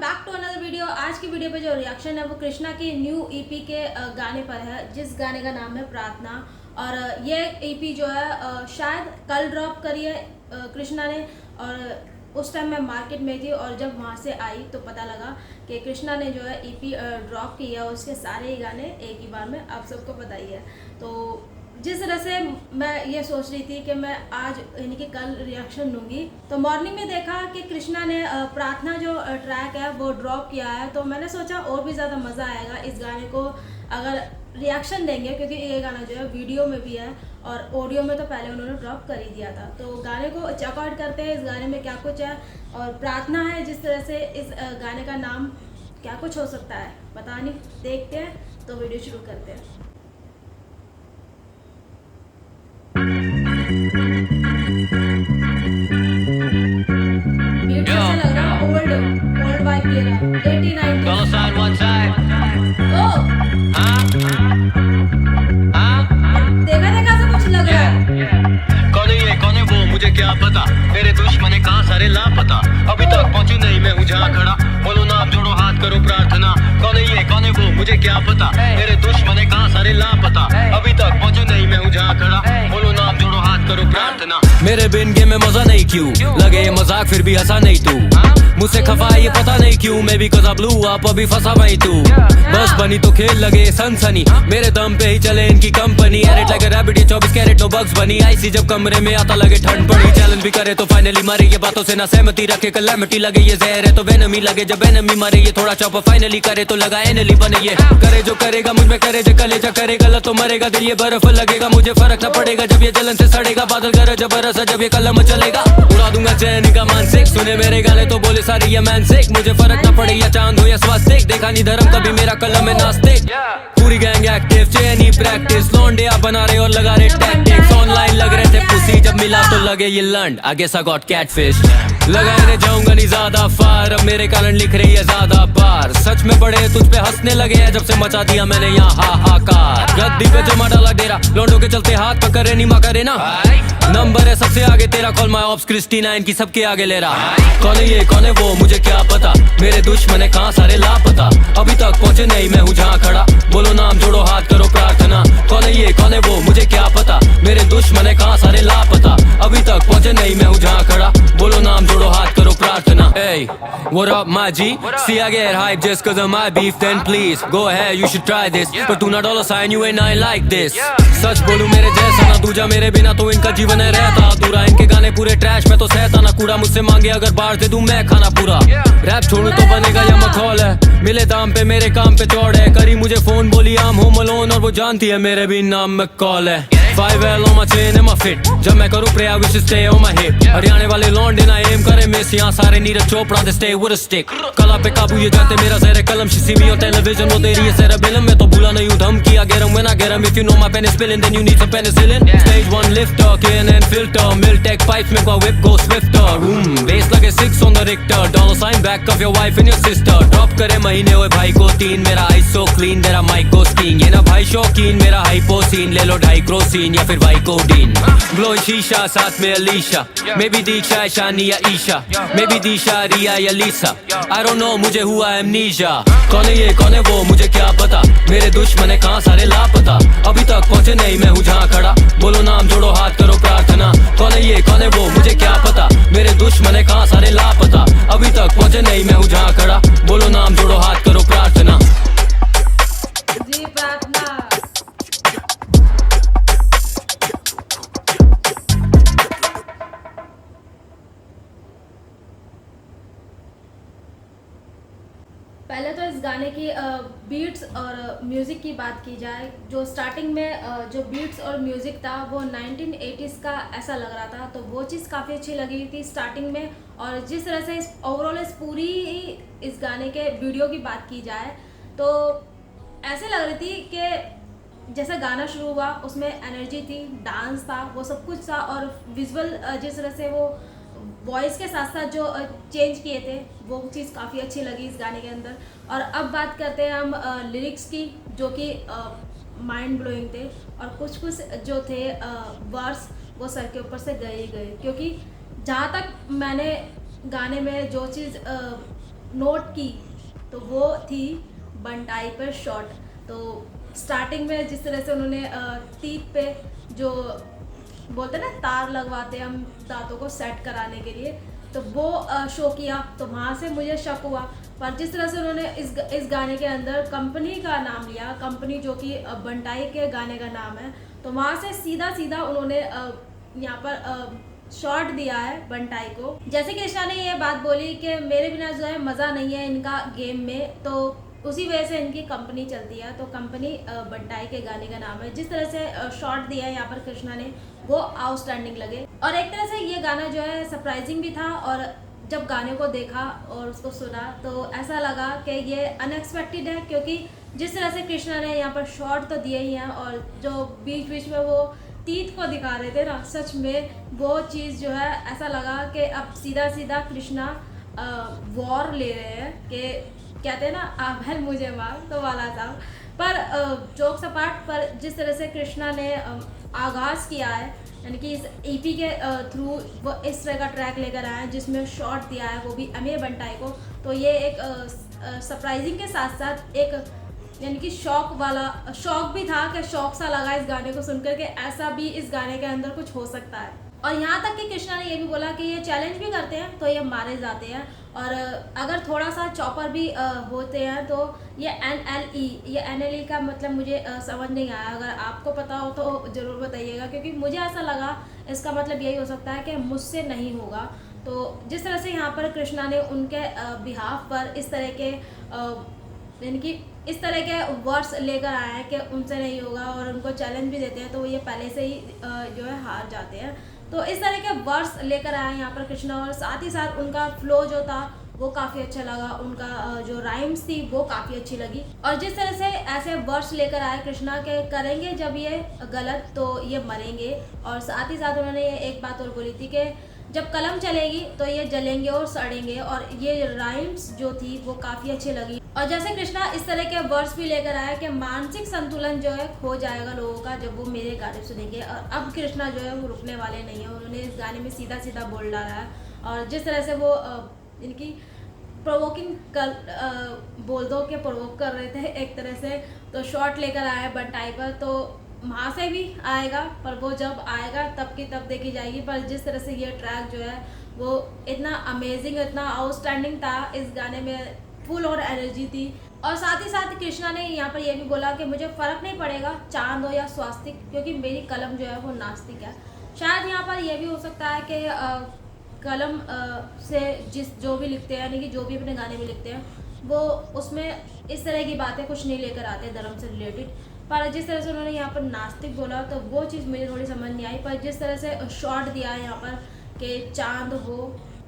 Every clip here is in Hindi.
Back to another video. आज की वीडियो पे जो रिएक्शन है वो कृष्णा की न्यू ईपी के गाने पर है, जिस गाने का नाम है प्रार्थना। और ये ईपी जो है शायद कल ड्रॉप करी है कृष्णा ने। और उस टाइम मैं मार्केट में थी और जब वहाँ से आई तो पता लगा कि कृष्णा ने जो है ईपी ड्रॉप की है। उसके सारे ही गाने एक ही बार में आप सबको पता ही है। तो जिस तरह से मैं ये सोच रही थी कि मैं आज यानी कि कल रिएक्शन दूंगी, तो मॉर्निंग में देखा कि कृष्णा ने प्रार्थना जो ट्रैक है वो ड्रॉप किया है। तो मैंने सोचा और भी ज़्यादा मज़ा आएगा इस गाने को अगर रिएक्शन देंगे, क्योंकि ये गाना जो है वीडियो में भी है और ऑडियो में तो पहले उन्होंने ड्रॉप कर ही दिया था। तो गाने को चेकआउट करते हैं, इस गाने में क्या कुछ है। और प्रार्थना है जिस तरह से, इस गाने का नाम क्या कुछ हो सकता है पता नहीं, देखते हैं। तो वीडियो शुरू करते हैं। बीट कैसा लग रहा है? ओल्ड वाइब ये रहा 89 Dollar sign one time. ओ देखा देखा सा कुछ लग रहा है। कौन है ये कौन है वो मुझे क्या पता, मेरे दुश्मन है कहाँ सारे लापता, अभी तक पहुँची नहीं मैं हूँ जहाँ खड़ा, बोलो नाम जोड़ो हाथ करो प्रार्थना। कौन है ये कौन है वो मुझे क्या पता, मेरे दुश्मन है कहाँ सारे लापता, अभी तक पहुँची नहीं मैं हूँ जहाँ खड़ा, बोलो नाम जोड़ो हाथ करो प्रार्थना। मेरे बिन गेम में मजा नहीं क्यों लगे ये मजाक, फिर भी हंसा नहीं तू मुझसे खफा ये पता नहीं क्यों, मैं भी कजा ब्लू आप अभी फंसा वही तू। बस बनी तो खेल लगे सनसनी, मेरे दम पे ही चले इनकी कंपनी, एरिट लगे रैबिट ये 24 कैरेट नो बग्स बनी, आईसी जब कमरे में आता लगे ठंड पड़ी, चैलेंज भी करे तो फाइनली मारे ये बातों से ना सहमति रखे, कलैमिटी लगे ये जहर है तो वेनमी लगे, जब एनमी मारे ये थोड़ा चौपा फाइनली करे तो लगा एनली बने, ये करे जो करेगा मुझ में करे जो कलेजा करे गलत तो मरेगा, दिल ये बर्फ लगेगा मुझे फर्क न पड़ेगा, जब ये जलन से सड़ेगा बादल करे जबरदस्त जब ये कलम चलेगा, उड़ा दूंगा चैन का मानसिक, सुने मेरे गाने तो बोले सारी ये मैनसिक, मुझे फर्क न पड़े या चांद हो या स्वास्तिक, देखा नहीं धर्म कभी मेरा कलम है नास्तिक, पूरी गैंग एक्टिव चैनी प्रैक्टिस, लौंडे आप बना रहे और लगा रहे टैक्टिक्स, ऑनलाइन लग रहे थे पुसी जब मिला तो लगे ये लंड, I guess I got catfish, लगाने जाऊंगा नहीं ज्यादा फार, अब मेरे कारण लिख रही है ज्यादा बार, सच में बड़े तुझ पे हंसने लगे हैं जब से मचा दिया मैंने यहाँ हाहाकार, गद्दी पे जमा डाला डेरा, लौंडों के चलते हाथ पकड़े नहीं करे ना, नंबर है सबसे आगे तेरा, कॉल माय ऑप्स क्रिस्टीना इनकी सबके आगे ले रहा, कौन है ये कौन है वो मुझे क्या पता, मेरे दुश्मन है कहाँ सारे लापता, अभी तक पहुँचे नहीं मैं हूँ जहाँ खड़ा, बोलो नाम जोड़ो हाथ करो प्रार्थना, कौन है ये कौन है वो मुझे क्या पता, मेरे दुश्मन है कहाँ सारे लापता, अभी तक पहुँचे नहीं मैं हूँ जहाँ खड़ा, बोलो नाम जोड़ो हाथ करो प्रार्थना। Hey, what up my G? See I get hype just cause of my beef, then please go ahead you should try this, पर तू ना dollar sign you ain't nothing like this, सच बोलूं मेरे जैसा ना दूजा, मेरे बिना तो इनका जीवन है रहता अधूरा, इनके गाने पूरे ट्रैश में तो सहता ना कूड़ा, मुझसे मांगे अगर बाहर दे दूं मैं खाना पूरा, रैप छोड़ू तो बनेगा या मखौल है, मिले दाम पे मेरे काम पे चौड़ है, करी मुझे फोन बोली आम होम अलोन और वो जानती है मेरे भी नाम में कॉल है, 5L on my chain and my fit, जब मैं करूं pray I wish to stay on my hip, हरियाणे वाले लौंडे ना एम करे मिस, यहाँ सारे Neeraj Chopra they stay with a stick, कला पे काबू ये जानते मेरा ज़हर कलम, she see me on television वो तेरी है cerebellum, मैं तो भूला नहीं हूँ धमकी I get 'em when I get 'em, if you know my pen is spilling then you need some penicillin, stage 1 lifter KNN filter, Miltech pipes make my whip go swifter, bass लगे 6 on the Richter, dollar sign back of your wife and your sister, drop करे महीने हुए भाई को 3, मेरा eyes so clean तेरा mic को skiing, ये ना भाई शौकीन मेरा हाइपो सीन, ले लो 2.5 क्रोसीन या फिर भाई कोडीन, ब्लोइंग शीशा साथ में अलीशा, मे बी दीक्षा शानी या ईशा, मे बी दीशा रिया या लीसा, आई डोंट नो मुझे हुआ एमनीशिया, कौन है ये कौन है वो मुझे क्या पता, मेरे दुश्मन है कहाँ सारे लापता, अभी तक पहुँचे नहीं मैं हूँ जहाँ खड़ा, बोलो नाम जोड़ो हाथ करो प्रार्थना, कौन है ये कौन है वो मुझे क्या पता, मेरे दुश्मन है कहाँ सारे लापता, अभी तक पहुँचे नहीं मैं हूँ जहाँ खड़ा, बोलो नाम जोड़ो हाथ करो प्रार्थना। जी प्रार्थना पहले तो इस गाने की बीट्स और म्यूज़िक की बात की जाए, जो स्टार्टिंग में जो बीट्स और म्यूज़िक था वो 1980s का ऐसा लग रहा था, तो वो चीज़ काफ़ी अच्छी लगी थी स्टार्टिंग में। और जिस तरह से ओवरऑल इस पूरी इस गाने के वीडियो की बात की जाए तो ऐसे लग रही थी कि जैसा गाना शुरू हुआ उसमें एनर्जी थी, डांस था, वो सब कुछ था, और विजुअल जिस तरह से वो वॉइस के साथ साथ जो चेंज किए थे वो चीज़ काफ़ी अच्छी लगी इस गाने के अंदर। और अब बात करते हैं हम लिरिक्स की, जो कि माइंड ब्लोइंग थे, और कुछ कुछ जो थे वर्ड्स वो सर के ऊपर से गए ही गए, क्योंकि जहाँ तक मैंने गाने में जो चीज़ नोट की तो वो थी बंटाई पर शॉट। तो स्टार्टिंग में जिस तरह से उन्होंने टीथ पे जो बोलते हैं ना तार लगवाते हैं हम दांतों को सेट कराने के लिए, तो वो शो किया, तो वहाँ से मुझे शक हुआ। पर जिस तरह से उन्होंने इस गाने के अंदर कंपनी का नाम लिया, कंपनी जो कि बंटाई के गाने का नाम है, तो वहाँ से सीधा सीधा उन्होंने यहाँ पर शॉट दिया है बंटाई को। जैसे कृष्णा ने ये बात बोली कि मेरे बिना जो है मज़ा नहीं है इनका गेम में, तो उसी वजह से इनकी कंपनी चलती है, तो कंपनी बंटाई के गाने का नाम है। जिस तरह से शॉट दिया है यहाँ पर कृष्णा ने, वो आउटस्टैंडिंग लगे। और एक तरह से ये गाना जो है सरप्राइजिंग भी था, और जब गाने को देखा और उसको सुना तो ऐसा लगा कि ये अनएक्सपेक्टेड है, क्योंकि जिस तरह से कृष्णा ने यहाँ पर शॉट तो दिए ही हैं, और जो बीच बीच में वो टीथ को दिखा रहे थे ना, सच में वो चीज़ जो है ऐसा लगा कि अब सीधा सीधा कृष्णा वॉर ले रहे हैं, कि कहते हैं ना आभर मुझे मार, तो वाला था। पर जोक्स अपार्ट, पर जिस तरह से कृष्णा ने आगाज़ किया है, यानी कि इस ईपी के थ्रू वो इस तरह का ट्रैक लेकर आए हैं जिसमें शॉट दिया है, वो भी अमीर बंटाई को, तो ये एक सरप्राइजिंग के साथ साथ एक यानी कि शौक भी था, कि शौक सा लगा इस गाने को सुनकर के ऐसा भी इस गाने के अंदर कुछ हो सकता है। और यहाँ तक कि कृष्णा ने ये भी बोला कि ये चैलेंज भी करते हैं तो ये मारे जाते हैं, और अगर थोड़ा सा चॉपर भी होते हैं तो ये NLE का मतलब मुझे समझ नहीं आया। अगर आपको पता हो तो ज़रूर बताइएगा, क्योंकि मुझे ऐसा लगा इसका मतलब यही हो सकता है कि मुझसे नहीं होगा। तो जिस तरह से यहाँ पर कृष्णा ने उनके बिहाफ पर इस तरह के यानी कि इस तरह के वर्ड्स लेकर आए हैं कि उनसे नहीं होगा, और उनको चैलेंज भी देते हैं, तो ये पहले से ही जो है हार जाते हैं। तो इस तरह के वर्ड्स लेकर आए हैं यहाँ पर कृष्णा, और साथ ही साथ उनका फ्लो जो था वो काफ़ी अच्छा लगा, उनका जो राइम्स थी वो काफ़ी अच्छी लगी। और जिस तरह से ऐसे वर्ड्स लेकर आए कृष्णा के, करेंगे जब ये गलत तो ये मरेंगे, और साथ ही साथ उन्होंने ये एक बात और बोली थी कि जब कलम चलेगी तो ये जलेंगे और सड़ेंगे, और ये राइम्स जो थी वो काफ़ी अच्छी लगी। और जैसे कृष्णा इस तरह के वर्ड्स भी लेकर आया कि मानसिक संतुलन जो है खो जाएगा लोगों का जब वो मेरे गाने सुनेंगे, और अब कृष्णा जो है वो रुकने वाले नहीं है, उन्होंने इस गाने में सीधा सीधा बोल डाला है। और जिस तरह से वो इनकी प्रोवोकिंग बोल दो कि प्रोवोक कर रहे थे एक तरह से, तो शॉट लेकर आए बंटाई पर, तो वहाँ से भी आएगा, पर वो जब आएगा तब की तब देखी जाएगी। पर जिस तरह से ये ट्रैक जो है वो इतना अमेजिंग, इतना आउटस्टैंडिंग था, इस गाने में फुल और एनर्जी थी। और साथ ही साथ कृष्णा ने यहाँ पर यह भी बोला कि मुझे फ़र्क नहीं पड़ेगा चांद हो या स्वास्तिक, क्योंकि मेरी कलम जो है वो नास्तिक है। शायद यहाँ पर यह भी हो सकता है कि कलम से जो भी लिखते हैं, यानी कि जो भी अपने गाने में लिखते हैं, वो उसमें इस तरह की बातें कुछ नहीं लेकर आते धर्म से रिलेटेड। पर जिस तरह से उन्होंने यहाँ पर नास्तिक बोला तो वो चीज़ मुझे थोड़ी समझ नहीं आई। पर जिस तरह से शॉट दिया है यहाँ पर कि चांद हो,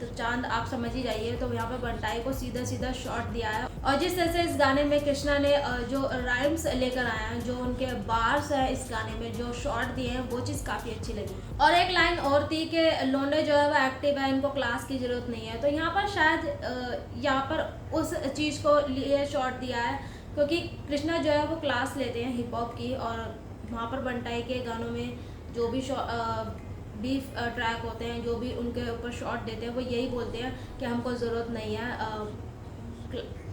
तो चांद आप समझ ही जाइए, तो यहाँ पर बंटाई को सीधा सीधा शॉट दिया है। और जिस तरह से इस गाने में कृष्णा ने जो राइम्स लेकर आए हैं, जो उनके बार्स हैं इस गाने में, जो शॉट दिए हैं, वो चीज़ काफ़ी अच्छी लगी। और एक लाइन और थी कि लोंडे जो है वो एक्टिव है, इनको क्लास की ज़रूरत नहीं है, तो यहाँ पर शायद यहाँ पर उस चीज़ को लिए शॉट दिया है, क्योंकि कृष्णा जो है वो क्लास लेते हैं हिप हॉप की, और वहाँ पर बंटाई के गानों में जो भी बीफ ट्रैक होते हैं, जो भी उनके ऊपर शॉट देते हैं, वो यही बोलते हैं कि हमको ज़रूरत नहीं है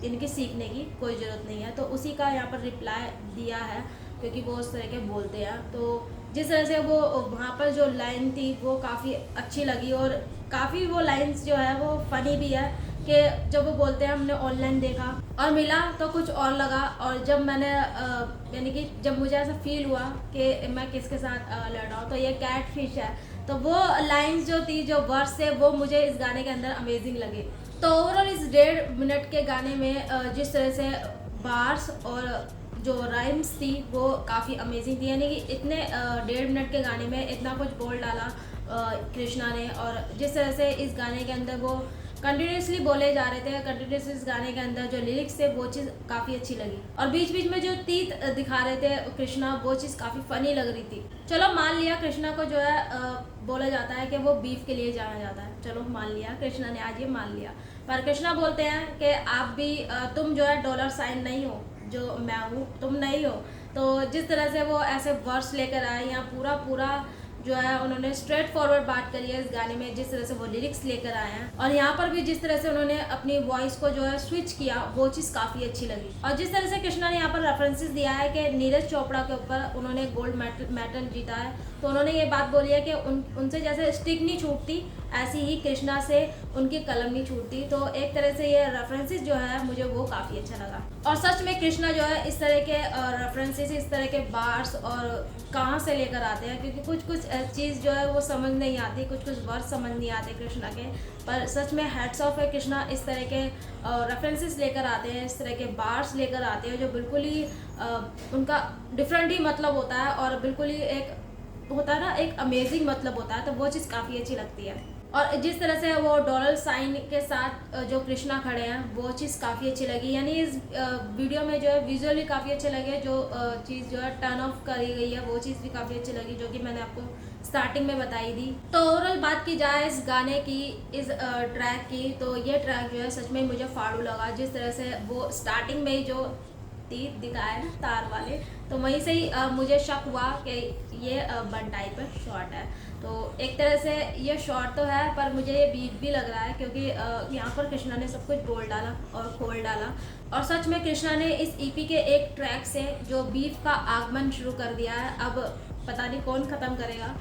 इनके सीखने की, कोई ज़रूरत नहीं है। तो उसी का यहाँ पर रिप्लाई दिया है, क्योंकि वो उस तरह के बोलते हैं। तो जिस तरह से वो वहाँ पर जो लाइन थी वो काफ़ी अच्छी लगी, और काफ़ी वो लाइन्स जो है वो फ़नी भी है कि जब वो बोलते हैं हमने ऑनलाइन देखा और मिला तो कुछ और लगा, और जब मैंने यानी कि जब मुझे ऐसा फील हुआ कि मैं किसके साथ लड़ रहा हूँ तो ये कैट फिश है। तो वो लाइंस जो थी, जो वर्ड्स थे, वो मुझे इस गाने के अंदर अमेजिंग लगे। तो ओवरऑल इस 1.5 मिनट के गाने में जिस तरह से बार्स और जो राइम्स थी वो काफ़ी अमेजिंग थी, यानी कि इतने 1.5 मिनट के गाने में इतना कुछ बोल डाला कृष्णा ने। और जिस तरह से इस गाने के अंदर वो कंटिन्यूसली बोले जा रहे थे, कंटिन्यूसली इस गाने के अंदर जो लिरिक्स थे वो चीज़ काफ़ी अच्छी लगी, और बीच बीच में जो तीत दिखा रहे थे कृष्णा, वो चीज़ काफ़ी फ़नी लग रही थी। चलो मान लिया कृष्णा को जो है बोला जाता है कि वो बीफ के लिए जाना जाता है, चलो मान लिया, कृष्णा ने आज ये मान लिया। पर कृष्णा बोलते हैं कि आप भी तुम जो है $साइन नहीं हो, जो मैं हूँ तुम नहीं हो। तो जिस तरह से वो ऐसे वर्ड्स लेकर आए, यहाँ पूरा जो है उन्होंने स्ट्रेट फॉरवर्ड बात करी है इस गाने में, जिस तरह से वो लिरिक्स लेकर आए हैं। और यहाँ पर भी जिस तरह से उन्होंने अपनी वॉइस को जो है स्विच किया, वो चीज़ काफ़ी अच्छी लगी। और जिस तरह से कृष्णा ने यहाँ पर रेफरेंसेस दिया है कि नीरज चोपड़ा के ऊपर उन्होंने गोल्ड मेडल जीता है, तो उन्होंने ये बात बोली है कि उनसे जैसे स्टिक नहीं छूटती, ऐसी ही कृष्णा से उनकी कलम नहीं छूटती। तो एक तरह से ये रेफरेंसेस जो है मुझे वो काफ़ी अच्छा लगा। और सच में कृष्णा जो है इस तरह के रेफरेंसेस, इस तरह के बार्स और कहाँ से लेकर आते हैं, क्योंकि कुछ कुछ चीज़ जो है वो समझ नहीं आती, कुछ कुछ वर्ड समझ नहीं आते कृष्णा के। पर सच में हैट्स ऑफ है, कृष्णा इस तरह के रेफरेंसेस लेकर आते हैं, इस तरह के बार्स लेकर आते हैं जो बिल्कुल ही उनका डिफरेंट ही मतलब होता है, और बिल्कुल ही एक होता है ना, एक अमेजिंग मतलब होता है। तो वो चीज़ काफ़ी अच्छी लगती है। और जिस तरह से वो डॉलर साइन के साथ जो कृष्णा खड़े हैं, वो चीज़ काफ़ी अच्छी लगी। यानी इस वीडियो में जो है विजुअली काफ़ी अच्छे लगे, जो चीज़ जो है टर्न ऑफ करी गई है वो चीज़ भी काफ़ी अच्छी लगी, जो कि मैंने आपको स्टार्टिंग में बताई थी। तो ओवरऑल बात की जाए इस गाने की, इस ट्रैक की, तो ये ट्रैक जो है सच में मुझे फाड़ू लगा। जिस तरह से वो स्टार्टिंग में ही जो तीर दिखाया ना तार वाले, तो वहीं से ही मुझे शक हुआ कि ये बंटाई पर शॉट है। तो एक तरह से ये शॉट तो है, पर मुझे ये बीफ भी लग रहा है, क्योंकि यहाँ पर कृष्णा ने सब कुछ बोल डाला और खोल डाला। और सच में कृष्णा ने इस ईपी के एक ट्रैक से जो बीफ का आगमन शुरू कर दिया है, अब पता नहीं कौन ख़त्म करेगा।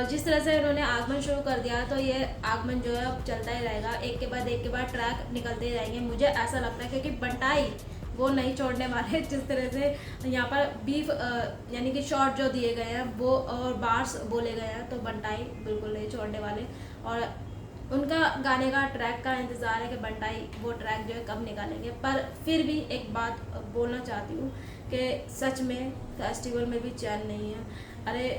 जिस तरह से उन्होंने आगमन शुरू कर दिया है, तो ये आगमन जो है अब चलता ही रहेगा, एक के बाद ट्रैक निकलते ही रहेंगे, मुझे ऐसा लगता है। क्योंकि बंटाई वो नहीं छोड़ने वाले। जिस तरह से यहाँ पर बीफ यानी कि शॉर्ट जो दिए गए हैं वो और बार्स बोले गए हैं, तो बंटाई बिल्कुल नहीं छोड़ने वाले। और उनका गाने का ट्रैक का इंतज़ार है कि बंटाई वो ट्रैक जो है कब निकालेंगे। पर फिर भी एक बात बोलना चाहती हूँ कि सच में फेस्टिवल में भी चैन नहीं है। अरे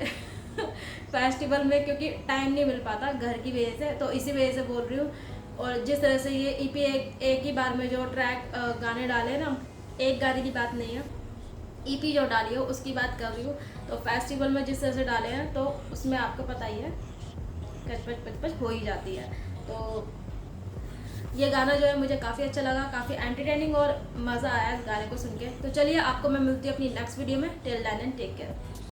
फेस्टिवल में क्योंकि टाइम नहीं मिल पाता घर की वजह से, तो इसी वजह से बोल रही हूँ। और जिस तरह से ये ईपी एक ही बार में जो ट्रैक गाने डाले ना, एक गाने की बात नहीं है, ईपी जो डाली हो उसकी बात कर रही हूँ। तो फेस्टिवल में जिस तरह से डाले हैं, तो उसमें आपको पता ही है कचपच पचपच हो ही जाती है। तो ये गाना जो है मुझे काफ़ी अच्छा लगा, काफ़ी एंटरटेनिंग और मज़ा आया इस गाने को सुन के। तो चलिए आपको मैं मिलती हूँ अपनी नेक्स्ट वीडियो में। Till then and take care.